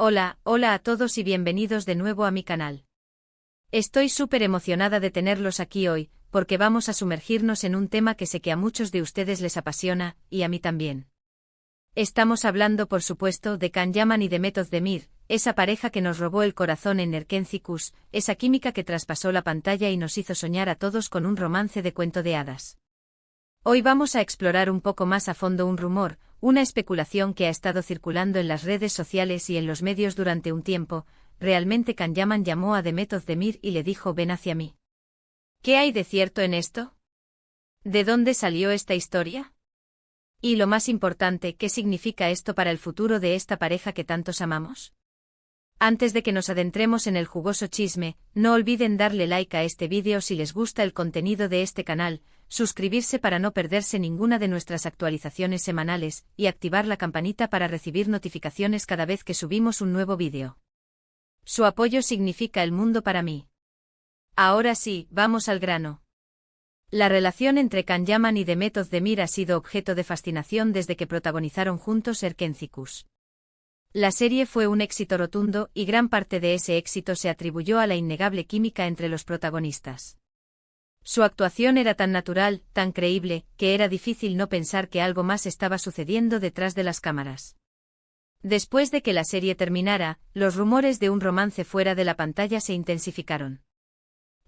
Hola a todos y bienvenidos de nuevo a mi canal. Estoy súper emocionada de tenerlos aquí hoy, porque vamos a sumergirnos en un tema que sé que a muchos de ustedes les apasiona, y a mí también. Estamos hablando por supuesto de Can Yaman y Demet Özdemir, esa pareja que nos robó el corazón en Erkenci Kuş, esa química que traspasó la pantalla y nos hizo soñar a todos con un romance de cuento de hadas. Hoy vamos a explorar un poco más a fondo un rumor, una especulación que ha estado circulando en las redes sociales y en los medios durante un tiempo. ¿Realmente Can Yaman llamó a Demet Özdemir y le dijo ven hacia mí? ¿Qué hay de cierto en esto? ¿De dónde salió esta historia? Y lo más importante, ¿qué significa esto para el futuro de esta pareja que tantos amamos? Antes de que nos adentremos en el jugoso chisme, no olviden darle like a este vídeo si les gusta el contenido de este canal, suscribirse para no perderse ninguna de nuestras actualizaciones semanales, y activar la campanita para recibir notificaciones cada vez que subimos un nuevo vídeo. Su apoyo significa el mundo para mí. Ahora sí, vamos al grano. La relación entre Can Yaman y Demet Özdemir ha sido objeto de fascinación desde que protagonizaron juntos Erkenci Kuş. La serie fue un éxito rotundo y gran parte de ese éxito se atribuyó a la innegable química entre los protagonistas. Su actuación era tan natural, tan creíble, que era difícil no pensar que algo más estaba sucediendo detrás de las cámaras. Después de que la serie terminara, los rumores de un romance fuera de la pantalla se intensificaron.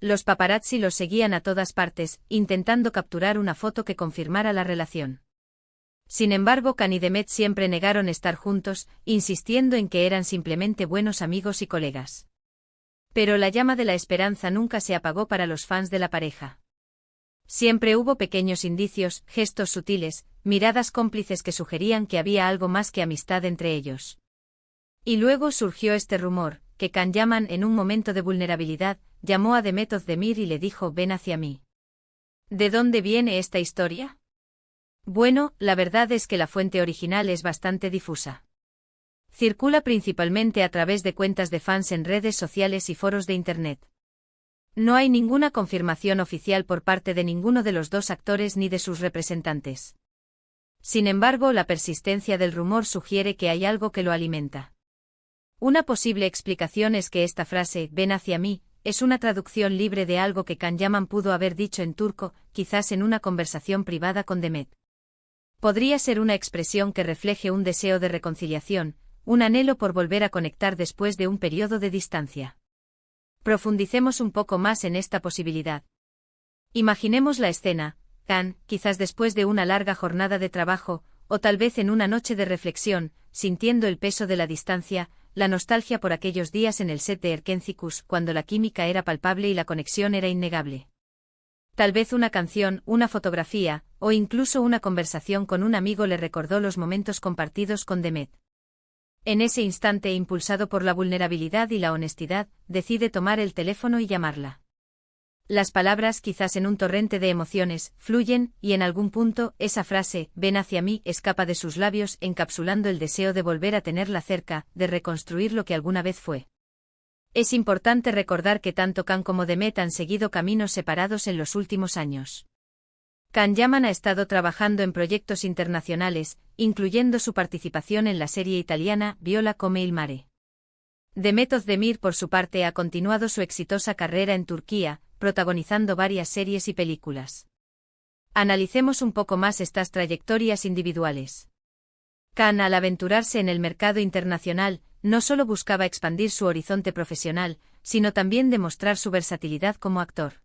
Los paparazzi los seguían a todas partes, intentando capturar una foto que confirmara la relación. Sin embargo, Can y Demet siempre negaron estar juntos, insistiendo en que eran simplemente buenos amigos y colegas. Pero la llama de la esperanza nunca se apagó para los fans de la pareja. Siempre hubo pequeños indicios, gestos sutiles, miradas cómplices que sugerían que había algo más que amistad entre ellos. Y luego surgió este rumor, que Can Yaman en un momento de vulnerabilidad, llamó a Demet Özdemir y le dijo ven hacia mí. ¿De dónde viene esta historia? Bueno, la verdad es que la fuente original es bastante difusa. Circula principalmente a través de cuentas de fans en redes sociales y foros de Internet. No hay ninguna confirmación oficial por parte de ninguno de los dos actores ni de sus representantes. Sin embargo, la persistencia del rumor sugiere que hay algo que lo alimenta. Una posible explicación es que esta frase, ven hacia mí, es una traducción libre de algo que Can Yaman pudo haber dicho en turco, quizás en una conversación privada con Demet. Podría ser una expresión que refleje un deseo de reconciliación, un anhelo por volver a conectar después de un periodo de distancia. Profundicemos un poco más en esta posibilidad. Imaginemos la escena, Can, quizás después de una larga jornada de trabajo, o tal vez en una noche de reflexión, sintiendo el peso de la distancia, la nostalgia por aquellos días en el set de Erkenci Kuş, cuando la química era palpable y la conexión era innegable. Tal vez una canción, una fotografía, o incluso una conversación con un amigo le recordó los momentos compartidos con Demet. En ese instante, impulsado por la vulnerabilidad y la honestidad, decide tomar el teléfono y llamarla. Las palabras, quizás en un torrente de emociones, fluyen, y en algún punto, esa frase, ven hacia mí, escapa de sus labios, encapsulando el deseo de volver a tenerla cerca, de reconstruir lo que alguna vez fue. Es importante recordar que tanto Can como Demet han seguido caminos separados en los últimos años. Can Yaman ha estado trabajando en proyectos internacionales, incluyendo su participación en la serie italiana Viola come il mare. Demet Özdemir, por su parte, ha continuado su exitosa carrera en Turquía, protagonizando varias series y películas. Analicemos un poco más estas trayectorias individuales. Can, al aventurarse en el mercado internacional, no solo buscaba expandir su horizonte profesional, sino también demostrar su versatilidad como actor.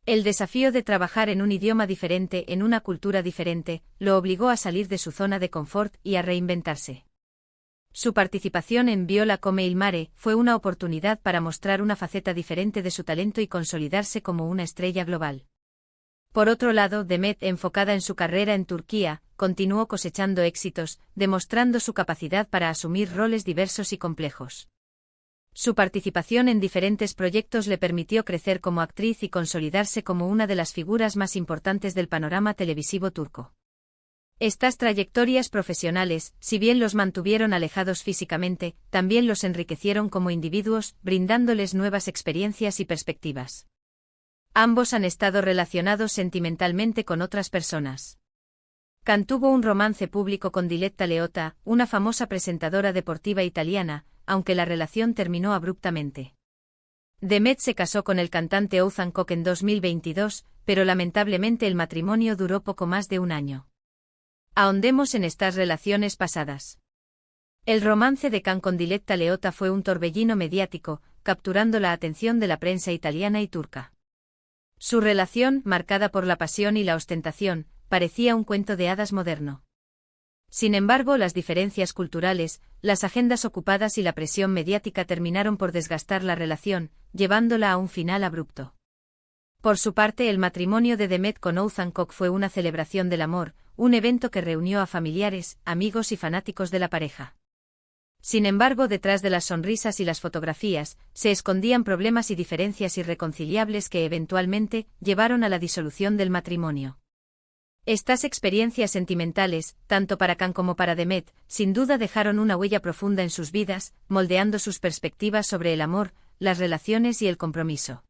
El desafío de trabajar en un idioma diferente, en una cultura diferente, lo obligó a salir de su zona de confort y a reinventarse. Su participación en Viola come il mare fue una oportunidad para mostrar una faceta diferente de su talento y consolidarse como una estrella global. Por otro lado, Demet, enfocada en su carrera en Turquía, continuó cosechando éxitos, demostrando su capacidad para asumir roles diversos y complejos. Su participación en diferentes proyectos le permitió crecer como actriz y consolidarse como una de las figuras más importantes del panorama televisivo turco. Estas trayectorias profesionales, si bien los mantuvieron alejados físicamente, también los enriquecieron como individuos, brindándoles nuevas experiencias y perspectivas. Ambos han estado relacionados sentimentalmente con otras personas. Can tuvo un romance público con Diletta Leotta, una famosa presentadora deportiva italiana, aunque la relación terminó abruptamente. Demet se casó con el cantante Ethan Cook en 2022, pero lamentablemente el matrimonio duró poco más de un año. Ahondemos en estas relaciones pasadas. El romance de Khan con Diletta Leotta fue un torbellino mediático, capturando la atención de la prensa italiana y turca. Su relación, marcada por la pasión y la ostentación, parecía un cuento de hadas moderno. Sin embargo, las diferencias culturales, las agendas ocupadas y la presión mediática terminaron por desgastar la relación, llevándola a un final abrupto. Por su parte, el matrimonio de Demet con Ethan Cook fue una celebración del amor, un evento que reunió a familiares, amigos y fanáticos de la pareja. Sin embargo, detrás de las sonrisas y las fotografías, se escondían problemas y diferencias irreconciliables que eventualmente llevaron a la disolución del matrimonio. Estas experiencias sentimentales, tanto para Khan como para Demet, sin duda dejaron una huella profunda en sus vidas, moldeando sus perspectivas sobre el amor, las relaciones y el compromiso.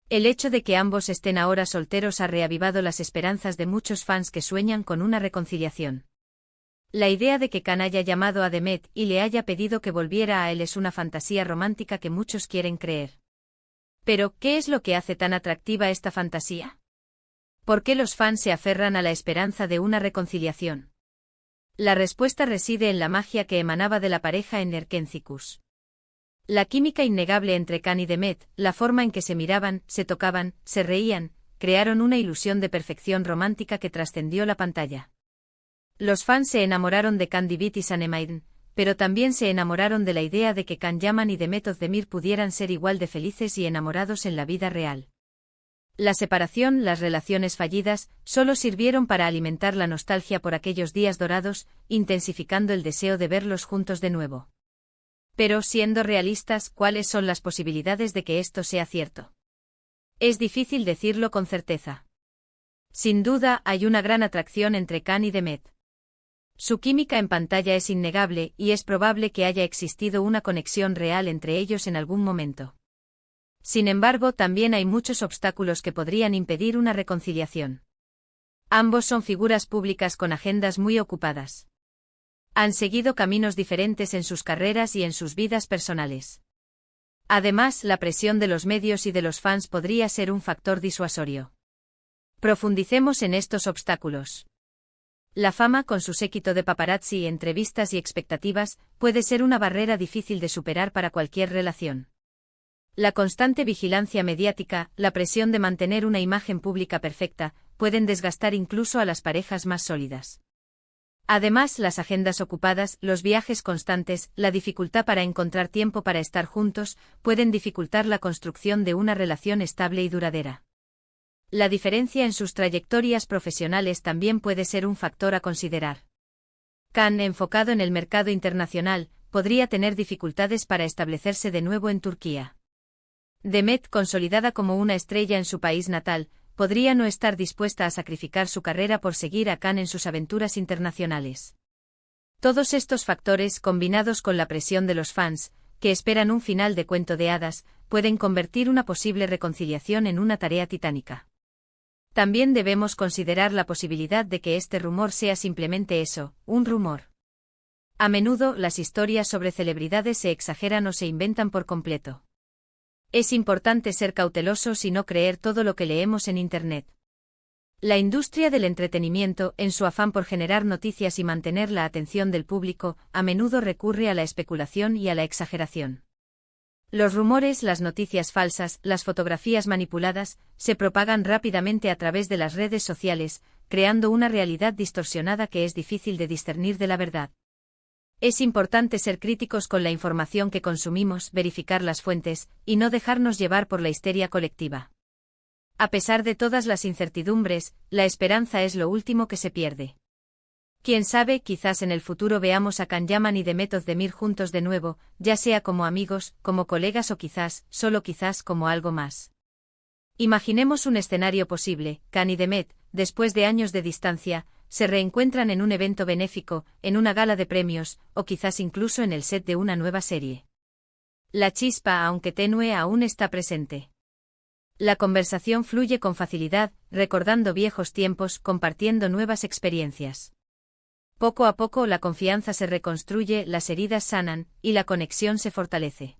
El hecho de que ambos estén ahora solteros ha reavivado las esperanzas de muchos fans que sueñan con una reconciliación. La idea de que Khan haya llamado a Demet y le haya pedido que volviera a él es una fantasía romántica que muchos quieren creer. Pero, ¿qué es lo que hace tan atractiva esta fantasía? ¿Por qué los fans se aferran a la esperanza de una reconciliación? La respuesta reside en la magia que emanaba de la pareja en Nerkenzikus. La química innegable entre Khan y Demet, la forma en que se miraban, se tocaban, se reían, crearon una ilusión de perfección romántica que trascendió la pantalla. Los fans se enamoraron de Khan Divit y Sanemaiden, pero también se enamoraron de la idea de que Khan Yaman y Demet Özdemir pudieran ser igual de felices y enamorados en la vida real. La separación, las relaciones fallidas, solo sirvieron para alimentar la nostalgia por aquellos días dorados, intensificando el deseo de verlos juntos de nuevo. Pero, siendo realistas, ¿cuáles son las posibilidades de que esto sea cierto? Es difícil decirlo con certeza. Sin duda, hay una gran atracción entre Khan y Demet. Su química en pantalla es innegable y es probable que haya existido una conexión real entre ellos en algún momento. Sin embargo, también hay muchos obstáculos que podrían impedir una reconciliación. Ambos son figuras públicas con agendas muy ocupadas. Han seguido caminos diferentes en sus carreras y en sus vidas personales. Además, la presión de los medios y de los fans podría ser un factor disuasorio. Profundicemos en estos obstáculos. La fama, con su séquito de paparazzi, entrevistas y expectativas, puede ser una barrera difícil de superar para cualquier relación. La constante vigilancia mediática, la presión de mantener una imagen pública perfecta, pueden desgastar incluso a las parejas más sólidas. Además, las agendas ocupadas, los viajes constantes, la dificultad para encontrar tiempo para estar juntos, pueden dificultar la construcción de una relación estable y duradera. La diferencia en sus trayectorias profesionales también puede ser un factor a considerar. Khan, enfocado en el mercado internacional, podría tener dificultades para establecerse de nuevo en Turquía. Demet, consolidada como una estrella en su país natal, podría no estar dispuesta a sacrificar su carrera por seguir a Khan en sus aventuras internacionales. Todos estos factores, combinados con la presión de los fans, que esperan un final de cuento de hadas, pueden convertir una posible reconciliación en una tarea titánica. También debemos considerar la posibilidad de que este rumor sea simplemente eso, un rumor. A menudo, las historias sobre celebridades se exageran o se inventan por completo. Es importante ser cautelosos y no creer todo lo que leemos en Internet. La industria del entretenimiento, en su afán por generar noticias y mantener la atención del público, a menudo recurre a la especulación y a la exageración. Los rumores, las noticias falsas, las fotografías manipuladas, se propagan rápidamente a través de las redes sociales, creando una realidad distorsionada que es difícil de discernir de la verdad. Es importante ser críticos con la información que consumimos, verificar las fuentes, y no dejarnos llevar por la histeria colectiva. A pesar de todas las incertidumbres, la esperanza es lo último que se pierde. Quién sabe, quizás en el futuro veamos a Khan Yaman y Demet Özdemir juntos de nuevo, ya sea como amigos, como colegas o quizás, solo quizás, como algo más. Imaginemos un escenario posible: Khan y Demet, después de años de distancia, se reencuentran en un evento benéfico, en una gala de premios, o quizás incluso en el set de una nueva serie. La chispa, aunque tenue, aún está presente. La conversación fluye con facilidad, recordando viejos tiempos, compartiendo nuevas experiencias. Poco a poco la confianza se reconstruye, las heridas sanan, y la conexión se fortalece.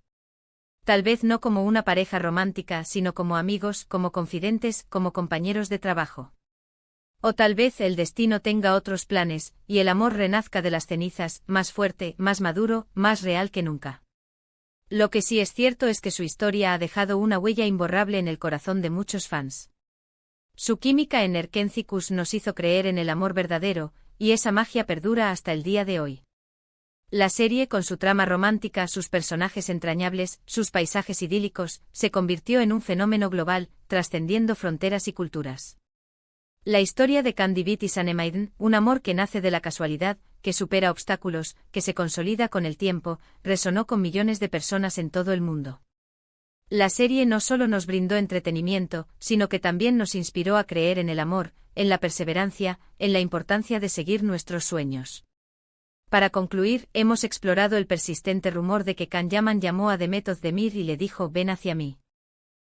Tal vez no como una pareja romántica, sino como amigos, como confidentes, como compañeros de trabajo. O tal vez el destino tenga otros planes, y el amor renazca de las cenizas, más fuerte, más maduro, más real que nunca. Lo que sí es cierto es que su historia ha dejado una huella imborrable en el corazón de muchos fans. Su química en Erkenci-Kus nos hizo creer en el amor verdadero, y esa magia perdura hasta el día de hoy. La serie, con su trama romántica, sus personajes entrañables, sus paisajes idílicos, se convirtió en un fenómeno global, trascendiendo fronteras y culturas. La historia de Candy Beat y Sanemaiden, un amor que nace de la casualidad, que supera obstáculos, que se consolida con el tiempo, resonó con millones de personas en todo el mundo. La serie no solo nos brindó entretenimiento, sino que también nos inspiró a creer en el amor, en la perseverancia, en la importancia de seguir nuestros sueños. Para concluir, hemos explorado el persistente rumor de que Can Yaman llamó a Demet Özdemir y le dijo: «Ven hacia mí».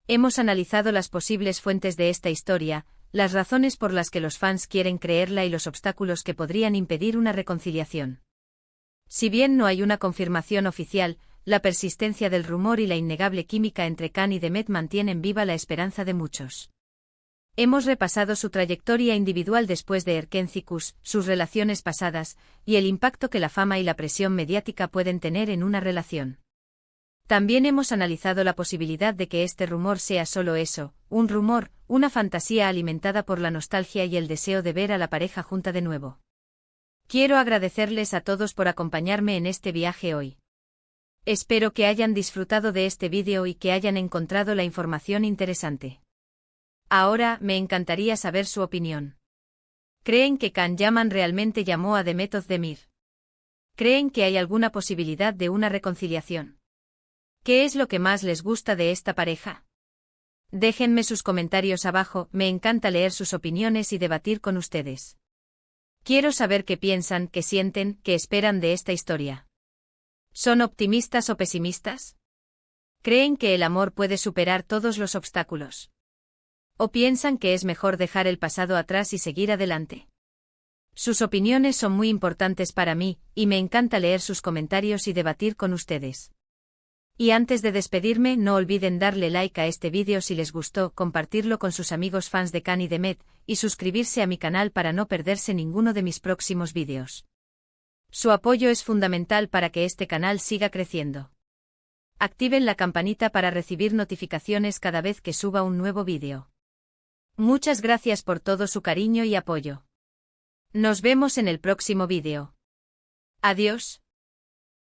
Hemos analizado las posibles fuentes de esta historia, las razones por las que los fans quieren creerla y los obstáculos que podrían impedir una reconciliación. Si bien no hay una confirmación oficial, la persistencia del rumor y la innegable química entre Can y Demet mantienen viva la esperanza de muchos. Hemos repasado su trayectoria individual después de Erkenci-Kus, sus relaciones pasadas, y el impacto que la fama y la presión mediática pueden tener en una relación. También hemos analizado la posibilidad de que este rumor sea solo eso, un rumor, una fantasía alimentada por la nostalgia y el deseo de ver a la pareja junta de nuevo. Quiero agradecerles a todos por acompañarme en este viaje hoy. Espero que hayan disfrutado de este vídeo y que hayan encontrado la información interesante. Ahora, me encantaría saber su opinión. ¿Creen que Can Yaman realmente llamó a Demet Özdemir? ¿Creen que hay alguna posibilidad de una reconciliación? ¿Qué es lo que más les gusta de esta pareja? Déjenme sus comentarios abajo, me encanta leer sus opiniones y debatir con ustedes. Quiero saber qué piensan, qué sienten, qué esperan de esta historia. ¿Son optimistas o pesimistas? ¿Creen que el amor puede superar todos los obstáculos? ¿O piensan que es mejor dejar el pasado atrás y seguir adelante? Sus opiniones son muy importantes para mí, y me encanta leer sus comentarios y debatir con ustedes. Y antes de despedirme, no olviden darle like a este vídeo si les gustó, compartirlo con sus amigos fans de Can y Demet, y suscribirse a mi canal para no perderse ninguno de mis próximos vídeos. Su apoyo es fundamental para que este canal siga creciendo. Activen la campanita para recibir notificaciones cada vez que suba un nuevo vídeo. Muchas gracias por todo su cariño y apoyo. Nos vemos en el próximo vídeo. Adiós.